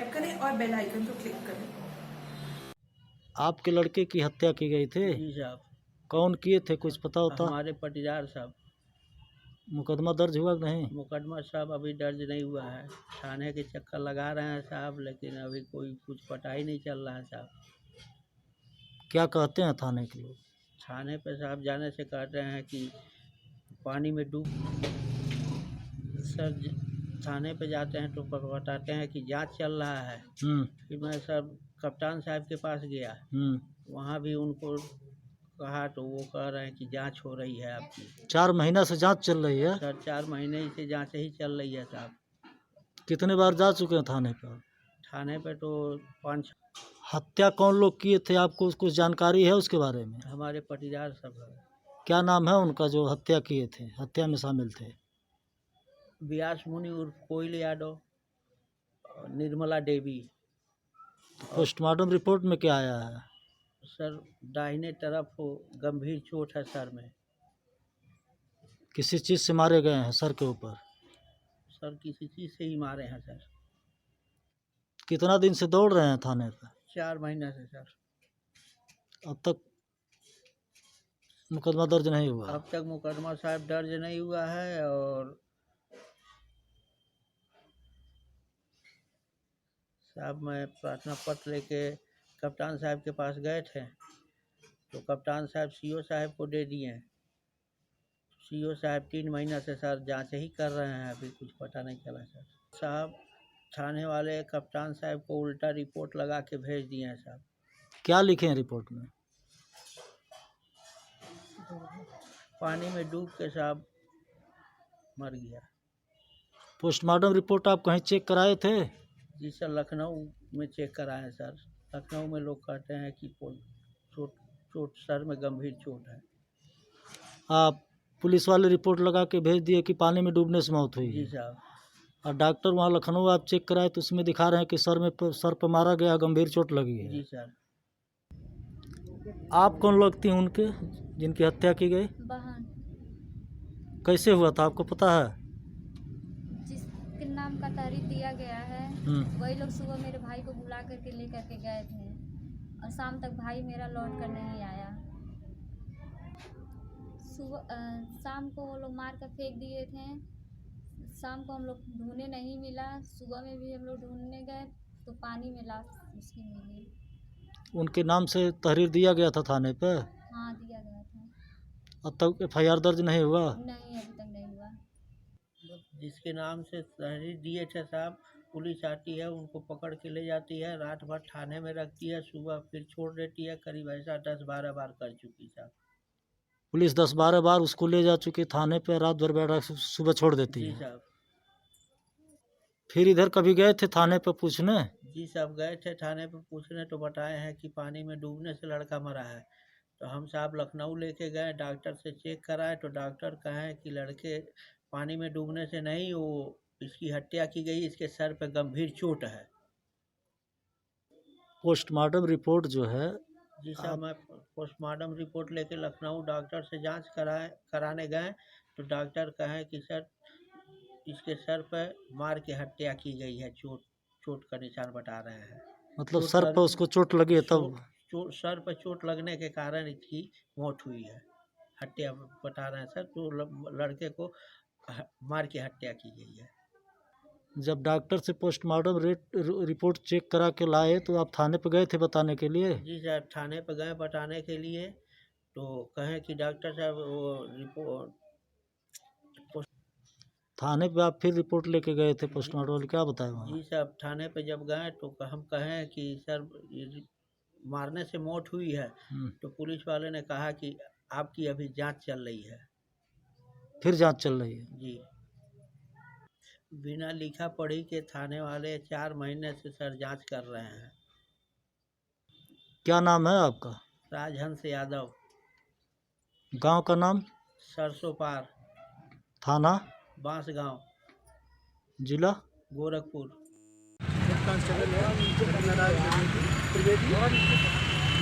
Subscribe करें और bell icon को क्लिक करें। आपके लड़के की हत्या की गई थी? जी साहब। कौन किए थे, कुछ पता होता? हमारे पटीदार साहब। मुकदमा दर्ज हुआ कि नहीं? मुकदमा साहब अभी दर्ज नहीं हुआ है, थाने के चक्कर लगा रहे हैं साहब, लेकिन अभी कोई कुछ पता ही नहीं चल रहा है साहब। क्या कहते हैं थाने के लोग? थाने पे साहब जाने से कहते हैं कि पानी में डूब सर थाने पे जाते हैं तो बताते हैं कि जांच चल रहा है। फिर मैं सर कप्तान साहब के पास गया, वहाँ भी उनको कहा तो वो कह रहे हैं कि जांच हो रही है आपकी। 4 महीना से जांच चल रही है? सर 4 महीने से जांच ही चल रही है साहब। कितने बार जा चुके हैं थाने पर? थाने पे तो 5। हत्या कौन लोग किए थे, आपको कुछ जानकारी है उसके बारे में? हमारे पटीदार सब है। क्या नाम है उनका जो हत्या किए थे, हत्या में शामिल थे? व्यास मुनि उर्फ कोयल यादव, निर्मला देवी। पोस्टमार्टम रिपोर्ट में क्या आया है? सर दाहिने तरफ हो गंभीर चोट है सर में। किसी चीज़ से मारे गए हैं सर के ऊपर? सर किसी चीज़ से ही मारे हैं सर। कितना दिन से दौड़ रहे हैं थाने पर? 4 महीने से सर। अब तक मुकदमा दर्ज नहीं हुआ? अब तक मुकदमा साहब दर्ज नहीं हुआ है। और साहब मैं प्रार्थना पत्र लेके कप्तान साहब के पास गए थे, तो कप्तान साहब सीओ साहब को दे दिए। सीओ साहब 3 महीना से सर जांच ही कर रहे हैं, अभी कुछ पता नहीं चला सर। साहब थाने वाले कप्तान साहब को उल्टा रिपोर्ट लगा के भेज दिए हैं साहब। क्या लिखे हैं रिपोर्ट में? पानी में डूब के साहब मर गया। पोस्टमार्टम रिपोर्ट आप कहीं चेक कराए थे? जी सर, लखनऊ में चेक कराए सर। लखनऊ में लोग कहते हैं कि चोट सर में गंभीर चोट है। आप पुलिस वाले रिपोर्ट लगा के भेज दिए कि पानी में डूबने से मौत हुई? जी साहब। और डॉक्टर वहाँ लखनऊ आप चेक कराए तो उसमें दिखा रहे हैं कि सर पर मारा गया, गंभीर चोट लगी है। जी सर। आप कौन लगती हैं उनके जिनकी हत्या की गई? बहन। कैसे हुआ था आपको पता है? जिसके नाम का तारीख दिया गया है वही लोग सुबह मेरे भाई को बुला करके लेकर के गए थे और शाम तक भाई मेरा लौट कर नहीं आया। सुबह शाम को वो लोग मार कर फेंक दिए थे। शाम को हम लोग ढूंढने नहीं मिला, सुबह में भी हम लोग ढूंढने गए तो पानी में लाश उसकी मिली। उनके नाम से तहरीर दिया गया था थाने पे? हाँ, दिया गया था। अब तक FIR दर्ज नहीं हुआ? नहीं, अभी तक नहीं हुआ। जिसके नाम से तहरीर दिए थे साहब, पुलिस आती है, उनको पकड़ के ले जाती है, रात भर थाने में रखती है, सुबह फिर छोड़ देती है। करीब ऐसा 10-12 बार कर चुकी साहब। पुलिस 10-12 बार उसको ले जा चुकी थाने पे, रात भर बैठा सुबह छोड़ देती जी है? साहब। फिर इधर कभी गए थे थाने पे पूछने? जी साहब, गए थे थाने पे पूछने तो बताए हैं कि पानी में डूबने से लड़का मरा है। तो हम साहब लखनऊ लेके गए, डॉक्टर से चेक कराए तो डॉक्टर कहें कि लड़के पानी में डूबने से नहीं, वो इसकी हत्या की गई, इसके सर पे गंभीर चोट है। पोस्टमार्टम रिपोर्ट जो है? जी साहब, मैं पोस्टमार्टम रिपोर्ट लेके लखनऊ डॉक्टर से जांच कराने गए तो डॉक्टर कहें कि सर इसके सर पर मार के हत्या की गई है, चोट का निशान बता रहे हैं। मतलब सर पर उसको चोट लगी है तब? सर पर चोट लगने के कारण इसकी मौत हुई है, हत्या बता रहे हैं सर। तो लड़के को मार के हत्या की गई है। जब डॉक्टर से पोस्टमार्टम रिपोर्ट चेक करा के लाए तो आप थाने पे गए थे बताने के लिए? जी सर, थाने पे गए बताने के लिए तो कहें कि डॉक्टर साहब वो रिपोर्ट। थाने पे आप फिर रिपोर्ट लेके गए थे पोस्टमार्टम वाले, क्या बताया वहाँ? जी साहब, थाने पे जब गए तो हम कहें कि सर मारने से मौत हुई है, तो पुलिस वाले ने कहा कि आपकी अभी जांच चल रही है। फिर जांच चल रही है? जी। बिना लिखा पढ़ी के थाने वाले 4 महीने से सर जांच कर रहे हैं। क्या नाम है आपका? राजहंस यादव। गांव का नाम? सरसों पार। थाना? बांसगांव। जिला? गोरखपुर। कांस्टेबल है त्रिवेदी,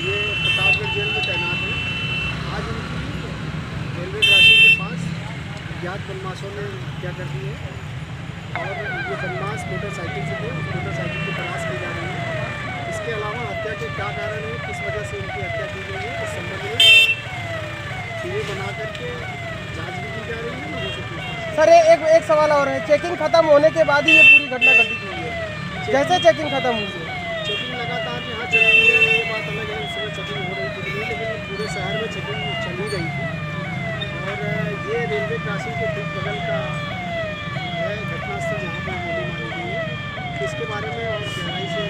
ये प्रतापगढ़ जेल में तैनात है। आज उनकी रेलवे क्रॉसिंग के पास अज्ञात बदमाशों ने क्या कर दी है, और ये बदमाश मोटरसाइकिल से थे, मोटरसाइकिल की तलाश की जा रही है। इसके अलावा हत्या के क्या कारण है, किस वजह से उनकी हत्या की गई है, इस संबंध में टीम बना करके जाँच भी की जा रही है, लोगों से पूछताछ। सर एक सवाल और है, चेकिंग खत्म होने के बाद ही ये पूरी घटना घटित हुई है। जैसे चेकिंग खत्म हुई है, चेकिंग लगातार यहाँ चल रही है, ये बात अलग है, उस समय चेकिंग हो रही थी कि नहीं, लेकिन पूरे शहर में चेकिंग चल ही रही थी। और ये रेलवे क्रॉसिंग के ठीक बगल का है घटनास्थल जहाँ पर गोली मारी गई है। इसके बारे में और गहराई से